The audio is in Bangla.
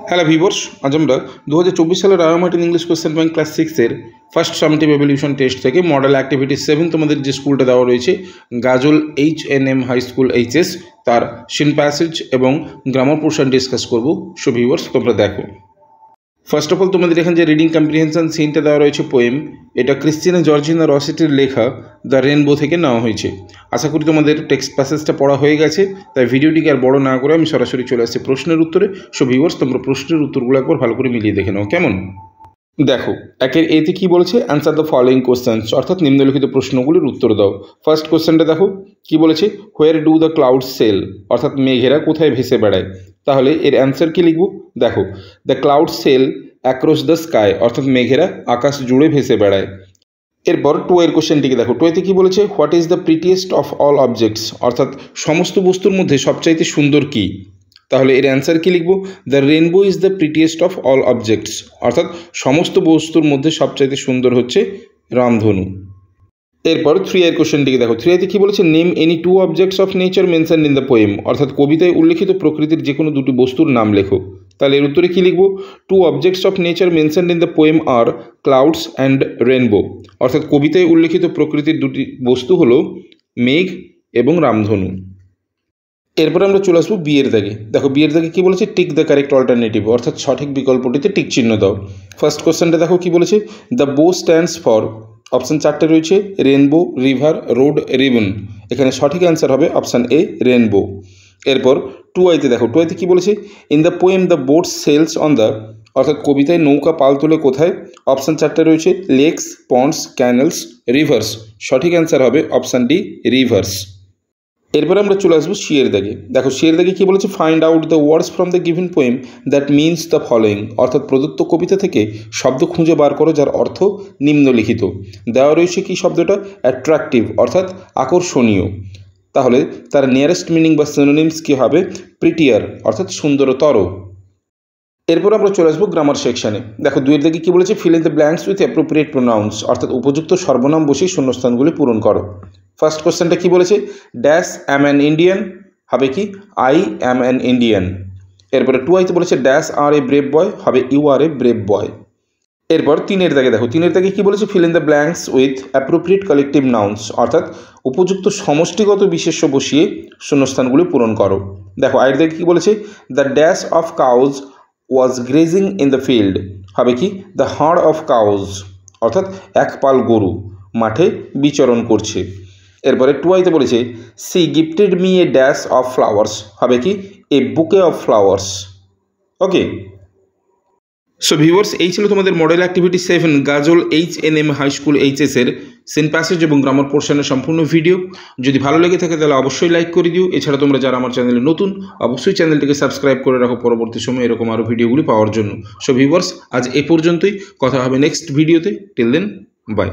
হ্যালো ভিউয়ার্স, আজ আমরা 2024 সালের royal Martin English question bank class 6 এর ফার্স্ট সামেটিভ এভলিউশন টেস্ট থেকে মডেল অ্যাক্টিভিটি 7 তোমাদের যে স্কুলটা দেওয়া রয়েছে গাজল HNM হাই স্কুল HS, তার সিন প্যাসেজ এবং গ্রামার পোর্শন ডিসকাস করব। সো ভিউয়ার্স, তোমরা দেখো। ফার্স্ট অফ অল তোমাদের এখানে যে রিডিং কম্প্রিহেনশন সিনটা দেওয়া রয়েছে পোয়েম, এটা ক্রিস্টিনা জর্জিনা রসেটির লেখা দ্য রেনবো থেকে নেওয়া হয়েছে। আশা করি তোমাদের টেক্সট প্যাসেজটা পড়া হয়ে গেছে, তাই ভিডিওটিকে আর বড় না করে আমি সরাসরি চলে আসছি প্রশ্নের উত্তরে। সো ভিউয়ার্স, তোমরা প্রশ্নের উত্তরগুলো একবার ভালো করে মিলিয়ে দেখে নাও, কেমন? দেখো, একের এতে কি বলেছে, অ্যান্সার দ্য ফলোয়িং কোশ্চেন্স, অর্থাৎ নিম্নলিখিত প্রশ্নগুলির উত্তর দাও। ফার্স্ট কোশ্চেনটা দেখো কি বলেছে, where do the cloud sail, অর্থাৎ মেঘেরা কোথায় ভেসে বেড়ায়। তাহলে এর অ্যান্সার কি লিখব? দেখো, the cloud sail across the sky, অর্থাৎ মেঘেরা আকাশ জুড়ে ভেসে বেড়ায়। এরপর টু এর কোশ্চেনটিকে দেখো, টুয়েতে কি বলেছে, what is the prettiest of all objects, অর্থাৎ সমস্ত বস্তুর মধ্যে সবচাইতে সুন্দর কি। তাহলে এর অ্যান্সার কি লিখব? The rainbow is the prettiest of all objects, অর্থাৎ সমস্ত বস্তুর মধ্যে সবচাইতে সুন্দর হচ্ছে রামধনু। এরপর থ্রি এর কোশ্চেনটিকে দেখো, থ্রিতে কি বলেছে, name any two objects of nature mention in the poem, অর্থাৎ কবিতায় উল্লেখিত প্রকৃতির যে কোনো দুটি বস্তুর নাম লেখো। তাহলে এর উত্তরে কি লিখব? Two objects of nature mention in the poem are clouds and rainbow, অর্থাৎ কবিতায় উল্লেখিত প্রকৃতির দুটি বস্তু হলো মেঘ এবং রামধনু। এরপর আমরা চলে আসবো বিয়ের দাগে। দেখো, বিয়ের দাগে কি বলেছে, টিক দ্য কারেক্ট অল্টারনেটিভ, অর্থাৎ সঠিক বিকল্পটিতে টিক চিহ্ন দাও। ফার্স্ট কোশ্চেনটা দেখো কি বলেছে, দ্য বো স্ট্যান্ডস ফর, অপশান চারটে রয়েছে, রেনবো, রিভার, রোড, রিবন। এখানে সঠিক অ্যান্সার হবে অপশান এ, রেনবো। এরপর টু আইতে দেখো, টু আইতে কি বলেছে, in the poem the boat sails on the, অর্থাৎ কবিতায় নৌকা পাল তোলে কোথায়। অপশান চারটে রয়েছে, লেকস, পন্ডস, ক্যানেলস, রিভার্স। সঠিক অ্যান্সার হবে অপশান ডি, রিভার্স। এরপরে আমরা চলে আসবো সিয়ের দাগে। দেখো, সিয়ের দাগে কী বলেছে, find out the words from the given poem that means the following, অর্থাৎ প্রদত্ত কবিতা থেকে শব্দ খুঁজে বার করো যার অর্থ নিম্নলিখিত। দেওয়া রয়েছে কি শব্দটা, অ্যাট্রাকটিভ, অর্থাৎ আকর্ষণীয়। তাহলে তার নিয়ারেস্ট মিনিং বা সিনোনিমস কী হবে, প্রিটিয়ার, অর্থাৎ সুন্দরতর। এরপর আমরা চলে আসবো গ্রামার সেকশানে। দেখো, দুইয়ের দিকে কী বলেছে, fill in the blanks with appropriate pronounce, অর্থাৎ উপযুক্ত সর্বনাম বসিয়ে শূন্যস্থানগুলি পূরণ করো। ফার্স্ট কোশ্চেনটা কি বলেছে, ড্যাশ অ্যাম অ্যান ইন্ডিয়ান, হবে কি আই অ্যাম অ্যান ইন্ডিয়ান। এরপরে টু আইতে বলেছে, ড্যাশ আর এ ব্রেভ বয়, হবে ইউ আর এ ব্রেভ বয়। এরপর তিনের দাগে দেখো, তিনের দাগে কী বলেছে, fill in the blanks with appropriate collective nouns, অর্থাৎ উপযুক্ত সমষ্টিগত বিশেষ্য বসিয়ে শূন্যস্থানগুলি পূরণ করো। দেখো, আয়ের দাগে কী বলেছে, the dash of cows was grazing in the field, হবে কি দ্য হার্ড অফ কাউজ, অর্থাৎ একপাল গরু মাঠে বিচরণ করছে। এরপরে টু আইতে বলেছে, she gifted me a dash of flowers, হবে কি a bouquet of flowers. Okay, so viewers, এই ছিল তোমাদের মডেল অ্যাক্টিভিটি 7 গাজল HNM হাই স্কুল HS এর সিন প্যাসেজ এবং গ্রামার পোর্শনের সম্পূর্ণ ভিডিও। যদি ভালো লেগে থাকে তাহলে অবশ্যই লাইক করে দিও। এছাড়া তোমরা যারা আমার চ্যানেলে নতুন, অবশ্যই চ্যানেলটিকে সাবস্ক্রাইব করে রাখো পরবর্তী সময় এরকম আরও ভিডিওগুলি পাওয়ার জন্য। সো ভিউয়ার্স, আজ এ পর্যন্তই, কথা হবে নেক্সট ভিডিওতে। Till then, by.